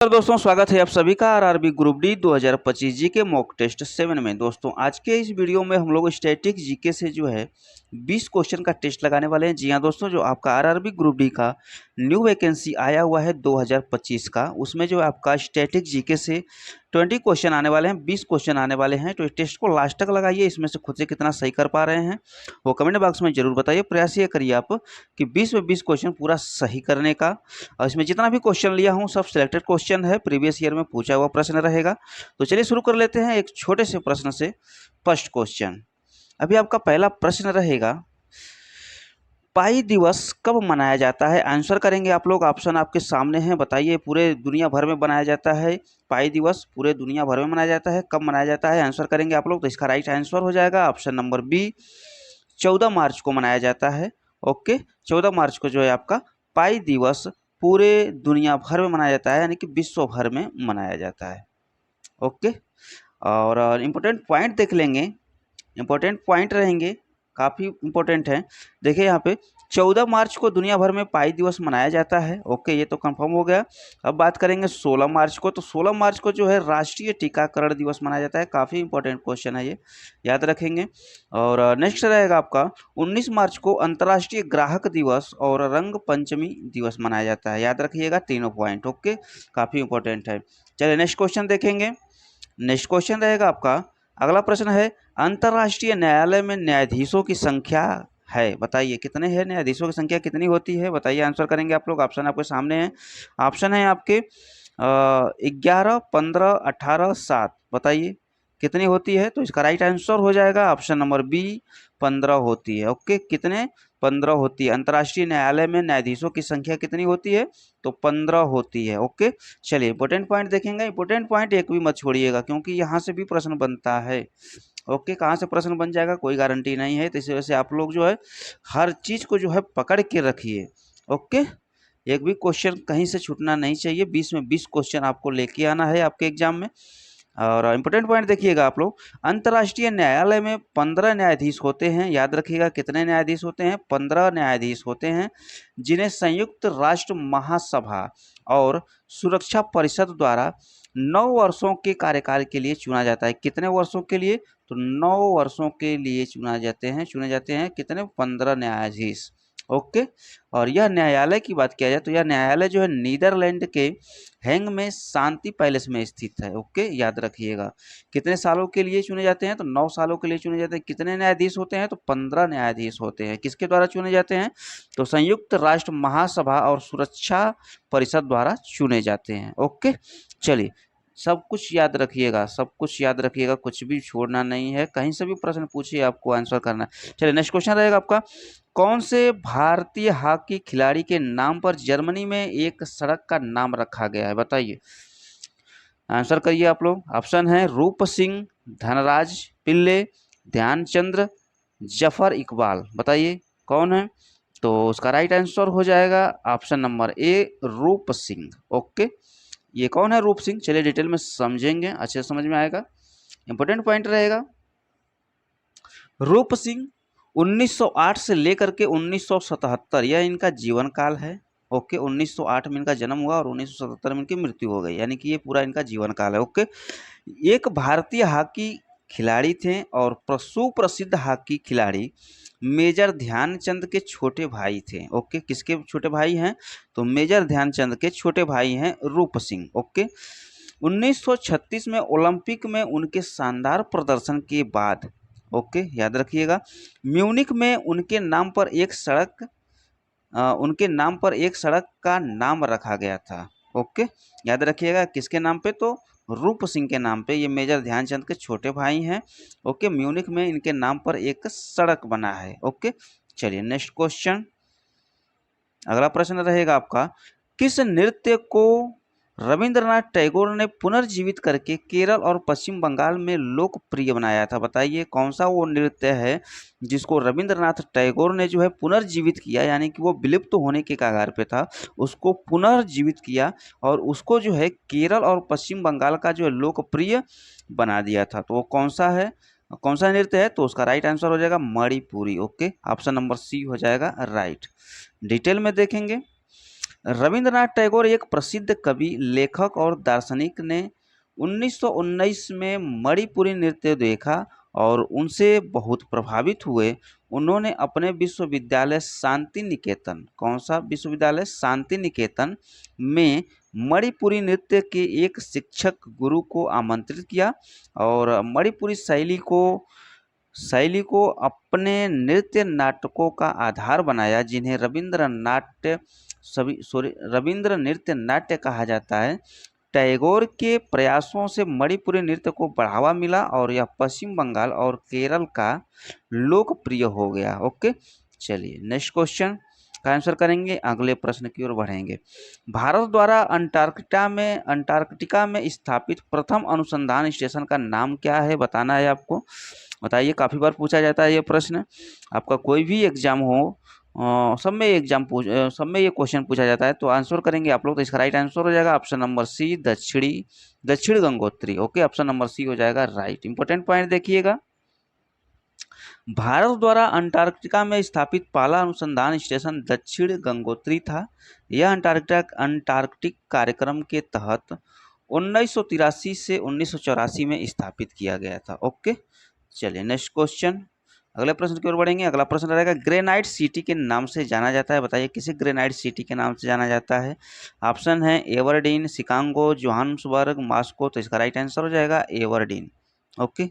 तो दोस्तों स्वागत है आप सभी का RRB group D 2025 GK mock test 7 में। दोस्तों आज के इस वीडियो में हम लोग स्टैटिक जीके से जो है 20 क्वेश्चन का टेस्ट लगाने वाले हैं। जी हाँ दोस्तों, जो आपका आरआरबी ग्रुप डी का न्यू वैकेंसी आया हुआ है 2025 का, उसमें जो आपका स्टैटिक जीके से 20 क्वेश्चन आने वाले हैं, 20 क्वेश्चन आने वाले हैं। तो इस टेस्ट को लास्ट तक लगाइए, इसमें से खुद से कितना सही कर पा रहे हैं वो कमेंट बॉक्स में जरूर बताइए। प्रयास ये करिए आप कि 20 में 20 क्वेश्चन पूरा सही करने का। और इसमें जितना भी क्वेश्चन लिया हूँ सब सिलेक्टेड क्वेश्चन है, प्रीवियस ईयर में पूछा हुआ प्रश्न रहेगा। तो चलिए शुरू कर लेते हैं एक छोटे से प्रश्न से। फर्स्ट क्वेश्चन, अभी आपका पहला प्रश्न रहेगा, पाई दिवस कब मनाया जाता है? आंसर करेंगे आप लोग, ऑप्शन आपके सामने हैं। बताइए, पूरे दुनिया भर में मनाया जाता है पाई दिवस, पूरे दुनिया भर में मनाया जाता है, कब मनाया जाता है? आंसर करेंगे आप लोग। तो इसका राइट आंसर हो जाएगा ऑप्शन नंबर बी, 14 मार्च को मनाया जाता है। ओके, 14 मार्च को जो है आपका पाई दिवस पूरे दुनिया भर में मनाया जाता है, यानी कि विश्व भर में मनाया जाता है। ओके, और इम्पोर्टेंट पॉइंट देख लेंगे, इम्पोर्टेंट पॉइंट रहेंगे, काफ़ी इम्पोर्टेंट है। देखिए यहाँ पे 14 मार्च को दुनिया भर में पाई दिवस मनाया जाता है। ओके, ये तो कंफर्म हो गया। अब बात करेंगे 16 मार्च को, तो 16 मार्च को जो है राष्ट्रीय टीकाकरण दिवस मनाया जाता है। काफ़ी इंपॉर्टेंट क्वेश्चन है, ये याद रखेंगे। और नेक्स्ट रहेगा आपका 19 मार्च को अंतर्राष्ट्रीय ग्राहक दिवस और रंग पंचमी दिवस मनाया जाता है। याद रखिएगा तीनों पॉइंट। ओके, काफ़ी इंपॉर्टेंट है। चलिए नेक्स्ट क्वेश्चन देखेंगे। नेक्स्ट क्वेश्चन रहेगा आपका, अगला प्रश्न है, अंतर्राष्ट्रीय न्यायालय में न्यायाधीशों की संख्या है, बताइए कितने हैं न्यायाधीशों की संख्या कितनी होती है? बताइए, आंसर करेंगे आप लोग। ऑप्शन आपके सामने हैं, ऑप्शन है आपके 11, 15, 18, 7। बताइए कितनी होती है? तो इसका राइट आंसर हो जाएगा ऑप्शन नंबर बी, 15 होती है। ओके, कितने? 15 होती है। अंतर्राष्ट्रीय न्यायालय में न्यायाधीशों की संख्या कितनी होती है? तो 15 होती है। ओके, चलिए इंपॉर्टेंट पॉइंट देखेंगे। इंपॉर्टेंट पॉइंट एक भी मत छोड़िएगा, क्योंकि यहाँ से भी प्रश्न बनता है। ओके, कहाँ से प्रश्न बन जाएगा कोई गारंटी नहीं है, तो इस वजह से आप लोग जो है हर चीज को जो है पकड़ के रखिए। ओके, एक भी क्वेश्चन कहीं से छूटना नहीं चाहिए। 20 में 20 क्वेश्चन आपको लेके आना है आपके एग्जाम में। और इंपॉर्टेंट पॉइंट देखिएगा आप लोग, अंतर्राष्ट्रीय न्यायालय में 15 न्यायाधीश होते हैं। याद रखिएगा कितने न्यायाधीश होते हैं? 15 न्यायाधीश होते हैं, जिन्हें संयुक्त राष्ट्र महासभा और सुरक्षा परिषद द्वारा 9 वर्षों के कार्यकाल के लिए चुना जाता है। कितने वर्षों के लिए? तो 9 वर्षों के लिए चुने जाते हैं कितने? 15 न्यायाधीश। ओके, और यह न्यायालय की बात किया जाए तो यह न्यायालय जो है नीदरलैंड के हैंग में शांति पैलेस में स्थित है। ओके, याद रखिएगा कितने सालों के लिए चुने जाते हैं? तो 9 सालों के लिए चुने जाते हैं। कितने न्यायाधीश होते हैं? तो 15 न्यायाधीश होते हैं। किसके द्वारा चुने जाते हैं? तो संयुक्त राष्ट्र महासभा और सुरक्षा परिषद द्वारा चुने जाते हैं। ओके, चलिए सब कुछ याद रखिएगा, सब कुछ याद रखिएगा, कुछ भी छोड़ना नहीं है। कहीं से भी प्रश्न पूछिए, आपको आंसर करना है। चलिए नेक्स्ट क्वेश्चन रहेगा आपका, कौन से भारतीय हॉकी खिलाड़ी के नाम पर जर्मनी में एक सड़क का नाम रखा गया है? बताइए, आंसर करिए आप लोग। ऑप्शन है रूप सिंह, धनराज पिल्ले, ध्यानचंद्र, जफर इकबाल। बताइए कौन है? तो उसका राइट आंसर हो जाएगा ऑप्शन नंबर ए, रूप सिंह। ओके, ये कौन है रूप सिंह? चलिए डिटेल में समझेंगे, अच्छे समझ में आएगा। इंपॉर्टेंट पॉइंट रहेगा, रूप सिंह 1908 से लेकर के 1977 यह इनका जीवन काल है। ओके, 1908 में इनका जन्म हुआ और 1977 में इनकी मृत्यु हो गई, यानी कि ये पूरा इनका जीवन काल है। ओके, एक भारतीय हॉकी खिलाड़ी थे और सुप्रसिद्ध हॉकी खिलाड़ी मेजर ध्यानचंद के छोटे भाई थे। ओके, किसके छोटे भाई हैं? तो मेजर ध्यानचंद के छोटे भाई हैं रूप सिंह। ओके, 1936 में ओलंपिक में उनके शानदार प्रदर्शन के बाद, ओके याद रखिएगा, म्यूनिक में उनके नाम पर एक सड़क का नाम रखा गया था। ओके, याद रखिएगा किसके नाम पे? तो रूप सिंह के नाम पे। ये मेजर ध्यानचंद के छोटे भाई हैं। ओके, म्यूनिक में इनके नाम पर एक सड़क बना है। ओके, चलिए नेक्स्ट क्वेश्चन, अगला प्रश्न रहेगा आपका, किस नृत्य को रविंद्रनाथ टैगोर ने पुनर्जीवित करके केरल और पश्चिम बंगाल में लोकप्रिय बनाया था? बताइए कौन सा वो नृत्य है जिसको रविंद्रनाथ टैगोर ने जो है पुनर्जीवित किया, यानी कि वो विलुप्त होने के कगार पे था, उसको पुनर्जीवित किया और उसको जो है केरल और पश्चिम बंगाल का जो है लोकप्रिय बना दिया था। तो वो कौन सा है, कौन सा नृत्य है? तो उसका राइट आंसर हो जाएगा Manipuri. Okay, option number C हो जाएगा राइट। डिटेल में देखेंगे, रविंद्रनाथ टैगोर एक प्रसिद्ध कवि, लेखक और दार्शनिक ने 1919 में मणिपुरी नृत्य देखा और उनसे बहुत प्रभावित हुए। उन्होंने अपने विश्वविद्यालय शांति निकेतन, कौन सा विश्वविद्यालय, शांति निकेतन में मणिपुरी नृत्य के एक शिक्षक गुरु को आमंत्रित किया और मणिपुरी शैली को अपने नृत्य नाटकों का आधार बनाया, जिन्हें रविंद्र नृत्य नाट्य कहा जाता है। टैगोर के प्रयासों से मणिपुरी नृत्य को बढ़ावा मिला और यह पश्चिम बंगाल और केरल का लोकप्रिय हो गया। ओके, चलिए नेक्स्ट क्वेश्चन का आंसर करेंगे, अगले प्रश्न की ओर बढ़ेंगे। भारत द्वारा अंटार्कटिका में स्थापित प्रथम अनुसंधान स्टेशन का नाम क्या है, बताना है आपको। बताइए, काफ़ी बार पूछा जाता है ये प्रश्न, आपका कोई भी एग्जाम हो सब में ये क्वेश्चन पूछा जाता है, तो आंसर करेंगे आप लोग। तो इसका राइट आंसर हो जाएगा option number C, Dakshin Gangotri. Okay, option number C हो जाएगा राइट। इंपॉर्टेंट पॉइंट देखिएगा, भारत द्वारा अंटार्कटिका में स्थापित पहला अनुसंधान स्टेशन दक्षिण गंगोत्री था। यह अंटार्कटिक कार्यक्रम के तहत 1983 से 1984 में स्थापित किया गया था। ओके, चलिए नेक्स्ट क्वेश्चन, अगले प्रश्न की ओर बढ़ेंगे। अगला प्रश्न रहेगा, ग्रेनाइट सिटी के नाम से जाना जाता है, बताइए किसे ग्रेनाइट सिटी के नाम से जाना जाता है। ऑप्शन है एवरडीन, शिकागो, जोहान्सबर्ग, मॉस्को। तो इसका राइट आंसर हो जाएगा Aberdeen. Okay,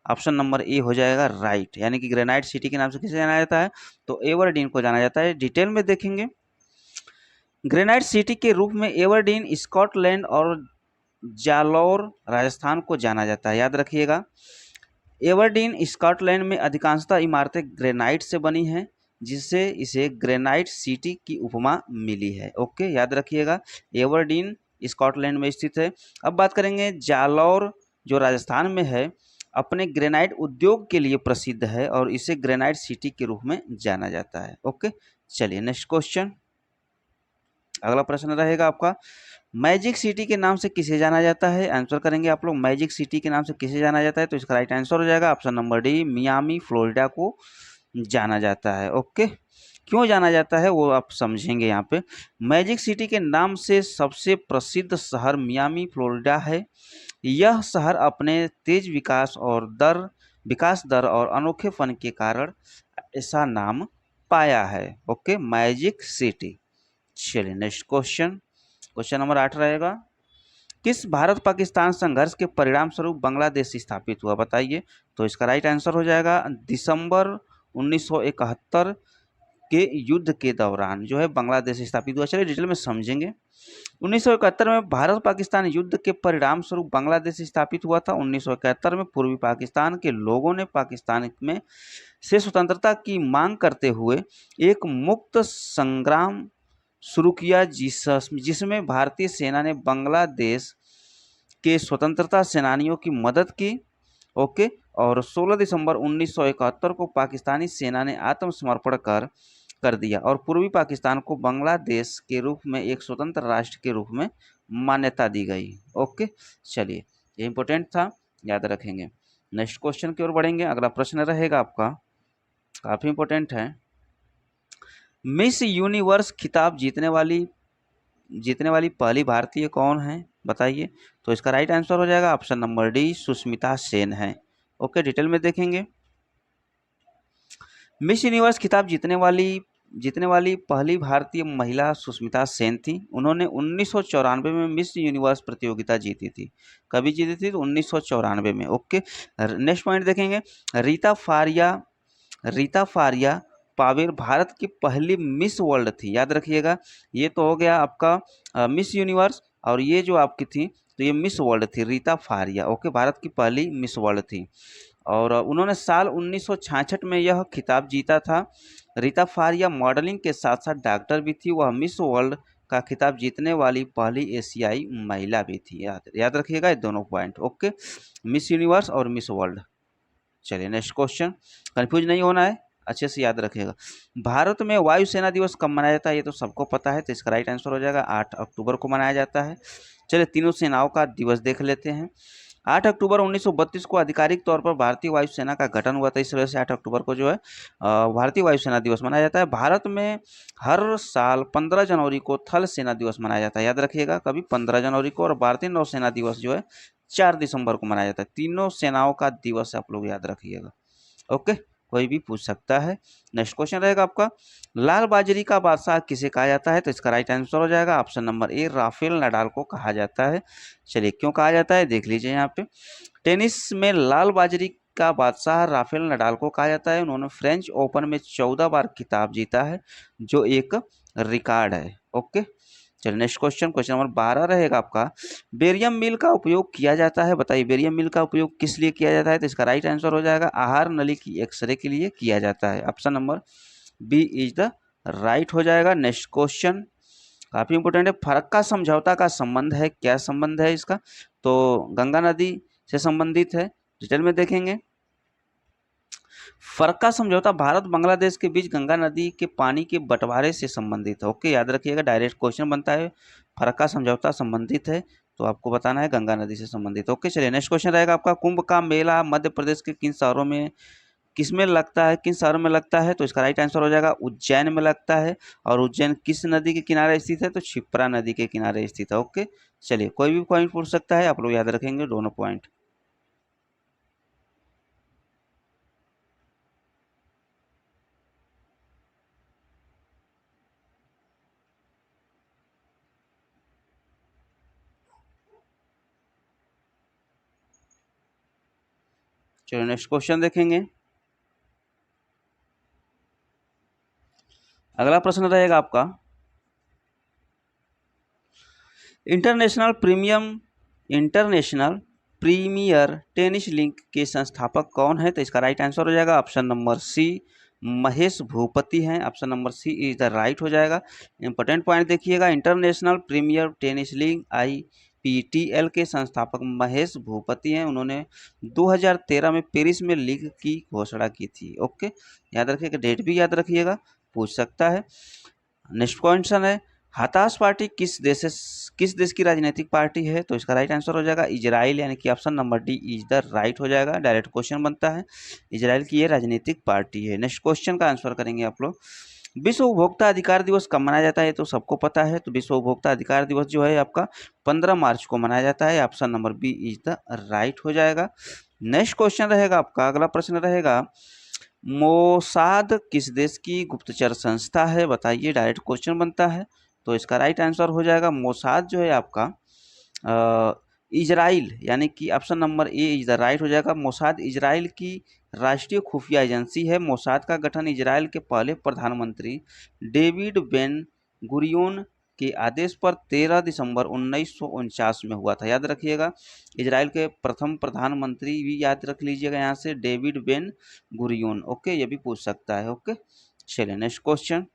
option number A हो जाएगा राइट, यानी कि ग्रेनाइट सिटी के नाम से किसे जाना जाता है, तो एवरडीन को जाना जाता है। डिटेल में देखेंगे, ग्रेनाइट सिटी के रूप में एवरडीन स्कॉटलैंड और जालौर राजस्थान को जाना जाता है। याद रखिएगा, एवरडीन स्कॉटलैंड में अधिकांशतः इमारतें ग्रेनाइट से बनी हैं, जिससे इसे ग्रेनाइट सिटी की उपमा मिली है। ओके, याद रखिएगा, एवरडीन स्कॉटलैंड में स्थित है। अब बात करेंगे, जालौर जो राजस्थान में है अपने ग्रेनाइट उद्योग के लिए प्रसिद्ध है और इसे ग्रेनाइट सिटी के रूप में जाना जाता है। ओके, चलिए नेक्स्ट क्वेश्चन, अगला प्रश्न रहेगा आपका, मैजिक सिटी के नाम से किसे जाना जाता है। आंसर करेंगे आप लोग, मैजिक सिटी के नाम से किसे जाना जाता है, तो इसका राइट आंसर हो जाएगा option number D, Miami Florida को जाना जाता है। ओके, क्यों जाना जाता है वो आप समझेंगे यहाँ पे। मैजिक सिटी के नाम से सबसे प्रसिद्ध शहर मियामी फ्लोरिडा है। यह शहर अपने तेज विकास दर और अनोखे फन के कारण ऐसा नाम पाया है। Okay, magic city. चलिए नेक्स्ट क्वेश्चन, क्वेश्चन नंबर 8 रहेगा, किस भारत पाकिस्तान संघर्ष के परिणाम स्वरूप बांग्लादेश स्थापित हुआ, बताइए। तो इसका राइट आंसर हो जाएगा दिसंबर 1971 के युद्ध के दौरान जो है बांग्लादेश स्थापित हुआ। चलिए डिटेल में समझेंगे। 1971 में भारत पाकिस्तान युद्ध के परिणाम स्वरूप बांग्लादेश स्थापित हुआ था। 1971 में पूर्वी पाकिस्तान के लोगों ने पाकिस्तान में से स्वतंत्रता की मांग करते हुए एक मुक्त संग्राम शुरू किया, जिसमें भारतीय सेना ने बांग्लादेश के स्वतंत्रता सेनानियों की मदद की। ओके, और 16 दिसंबर 1971 को पाकिस्तानी सेना ने आत्मसमर्पण कर दिया और पूर्वी पाकिस्तान को बांग्लादेश के रूप में एक स्वतंत्र राष्ट्र के रूप में मान्यता दी गई। ओके, चलिए ये इंपॉर्टेंट था, याद रखेंगे। नेक्स्ट क्वेश्चन की ओर बढ़ेंगे। अगला प्रश्न रहेगा आपका, काफ़ी इंपॉर्टेंट है, मिस यूनिवर्स खिताब जीतने वाली पहली भारतीय कौन है, बताइए। तो इसका राइट आंसर हो जाएगा option number D, Sushmita Sen है। ओके, डिटेल में देखेंगे, मिस यूनिवर्स खिताब जीतने वाली पहली भारतीय महिला सुष्मिता सेन थी। उन्होंने 1994 में मिस यूनिवर्स प्रतियोगिता जीती थी। कभी जीती थी, तो 1994 में। ओके, नेक्स्ट पॉइंट देखेंगे, रीता फारिया पावेर भारत की पहली मिस वर्ल्ड थी। याद रखिएगा, ये तो हो गया आपका मिस यूनिवर्स, और ये जो आपकी थी तो ये मिस वर्ल्ड थी, रीता फारिया। ओके, भारत की पहली मिस वर्ल्ड थी और उन्होंने साल 1966 में यह खिताब जीता था। रीता फारिया मॉडलिंग के साथ साथ डॉक्टर भी थी। वह मिस वर्ल्ड का खिताब जीतने वाली पहली एशियाई महिला भी थी। याद रखिएगा ये दोनों पॉइंट। ओके, मिस यूनिवर्स और मिस वर्ल्ड। चलिए नेक्स्ट क्वेश्चन, कंफ्यूज नहीं होना है, अच्छे से याद रखिएगा। भारत में वायुसेना दिवस कब मनाया जाता है, ये तो सबको पता है, तो इसका राइट आंसर हो जाएगा 8 अक्टूबर को मनाया जाता है। चलिए तीनों सेनाओं का दिवस देख लेते हैं। 8 अक्टूबर 1932 को आधिकारिक तौर पर भारतीय वायुसेना का गठन हुआ था। इस वजह से 8 अक्टूबर को जो है भारतीय वायुसेना दिवस मनाया जाता है। भारत में हर साल 15 जनवरी को थल सेना दिवस मनाया जाता है, याद रखिएगा, कभी 15 जनवरी को। और भारतीय नौसेना दिवस जो है 4 दिसंबर को मनाया जाता है। तीनों सेनाओं का दिवस आप लोग याद रखिएगा। ओके, कोई भी पूछ सकता है। नेक्स्ट क्वेश्चन रहेगा आपका, लाल बाजरी का बादशाह किसे कहा जाता है? तो इसका राइट आंसर हो जाएगा option number A, Rafael Nadal को कहा जाता है। चलिए, क्यों कहा जाता है देख लीजिए यहाँ पे। टेनिस में लाल बाजरी का बादशाह राफेल नडाल को कहा जाता है। उन्होंने फ्रेंच ओपन में 14 बार खिताब जीता है, जो एक रिकॉर्ड है। ओके, चलिए नेक्स्ट क्वेश्चन, क्वेश्चन नंबर 12 रहेगा आपका, बेरियम मिल का उपयोग किया जाता है। बताइए बेरियम मिल का उपयोग किस लिए किया जाता है? तो इसका राइट आंसर हो जाएगा आहार नली की एक्सरे के लिए किया जाता है। Option number B is the right हो जाएगा। नेक्स्ट क्वेश्चन काफी इंपोर्टेंट है, फरक्का समझौता का संबंध है, क्या संबंध है इसका? तो गंगा नदी से संबंधित है, डिटेल में देखेंगे। फरक्का समझौता भारत बांग्लादेश के बीच गंगा नदी के पानी के बंटवारे से संबंधित है। ओके, याद रखिएगा, डायरेक्ट क्वेश्चन बनता है। फरक्का समझौता संबंधित है तो आपको बताना है गंगा नदी से संबंधित। ओके, चलिए नेक्स्ट क्वेश्चन रहेगा आपका, कुंभ का मेला मध्य प्रदेश के किन शहरों में किसमें लगता है, किन शहरों में लगता है? तो इसका राइट आंसर हो जाएगा उज्जैन में लगता है। और उज्जैन किस नदी के किनारे स्थित है? तो क्षिप्रा नदी के किनारे स्थित है। ओके, चलिए कोई भी पॉइंट पूछ सकता है, आप लोग याद रखेंगे दोनों पॉइंट। चलिए नेक्स्ट क्वेश्चन देखेंगे। अगला प्रश्न रहेगा आपका, इंटरनेशनल प्रीमियर टेनिस लीग के संस्थापक कौन है? तो इसका राइट आंसर हो जाएगा option number C, Mahesh Bhupathi हैं। Option number C is the right हो जाएगा। इंपॉर्टेंट पॉइंट देखिएगा, International Premier Tennis League IPTL के संस्थापक महेश भूपति हैं। उन्होंने 2013 में पेरिस में लीग की घोषणा की थी। ओके, याद रखिएगा, डेट भी याद रखिएगा, पूछ सकता है। नेक्स्ट क्वेश्चन है, हताश पार्टी किस देश की राजनीतिक पार्टी है? तो इसका राइट आंसर हो जाएगा इजराइल, यानी कि option number D is the right हो जाएगा। डायरेक्ट क्वेश्चन बनता है, इजराइल की ये राजनीतिक पार्टी है। नेक्स्ट क्वेश्चन का आंसर करेंगे आप लोग, विश्व उपभोक्ता अधिकार दिवस कब मनाया जाता है? तो सबको पता है। तो विश्व उपभोक्ता अधिकार दिवस जो है आपका 15 मार्च को मनाया जाता है। Option number B is the right हो जाएगा। नेक्स्ट क्वेश्चन रहेगा आपका, अगला प्रश्न रहेगा, मोसाद किस देश की गुप्तचर संस्था है? बताइए, डायरेक्ट क्वेश्चन बनता है। तो इसका राइट आंसर हो जाएगा मोसाद जो है आपका इजराइल, यानी कि option number A is the right हो जाएगा। मोसाद इजराइल की राष्ट्रीय खुफिया एजेंसी है। मोसाद का गठन इजराइल के पहले प्रधानमंत्री डेविड बेन गुरियोन के आदेश पर 13 दिसंबर 1949 में हुआ था, याद रखिएगा। इजराइल के प्रथम प्रधानमंत्री भी याद रख लीजिएगा यहाँ से, डेविड बेन गुरियोन। ओके, ये भी पूछ सकता है। ओके, चलिए नेक्स्ट क्वेश्चन,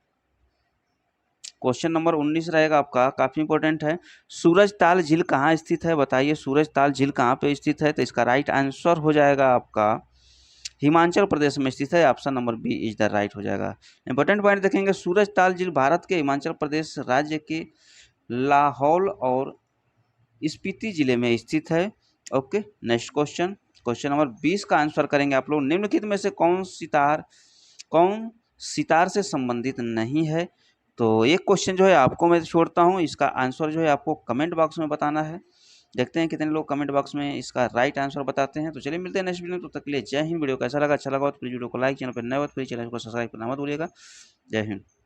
क्वेश्चन नंबर 19 रहेगा आपका, काफी इंपॉर्टेंट है, सूरज ताल झील कहाँ स्थित है? बताइए सूरज ताल झील कहाँ पे स्थित है? तो इसका राइट आंसर हो जाएगा आपका हिमाचल प्रदेश में स्थित है। Option number B is the right हो जाएगा। इंपॉर्टेंट पॉइंट देखेंगे, सूरज ताल झील भारत के हिमाचल प्रदेश राज्य के लाहौल और स्पीति जिले में स्थित है। Okay, next question, question number 20 का आंसर करेंगे आप लोग, निम्नलिखित में से कौन सितार से संबंधित नहीं है? तो एक क्वेश्चन जो है आपको मैं छोड़ता हूँ, इसका आंसर जो है आपको कमेंट बॉक्स में बताना है। देखते हैं कितने लोग कमेंट बॉक्स में इसका राइट आंसर बताते हैं। तो चलिए मिलते हैं नेक्स्ट वीडियो में, तब तक के लिए जय हिंद। वीडियो कैसा लगा, अच्छा लगा तो प्लीज वीडियो को लाइक, चैनल पर नए हो तो प्लीज चैनल को सब्सक्राइब करना मत भूलिएगा। जय हिंद।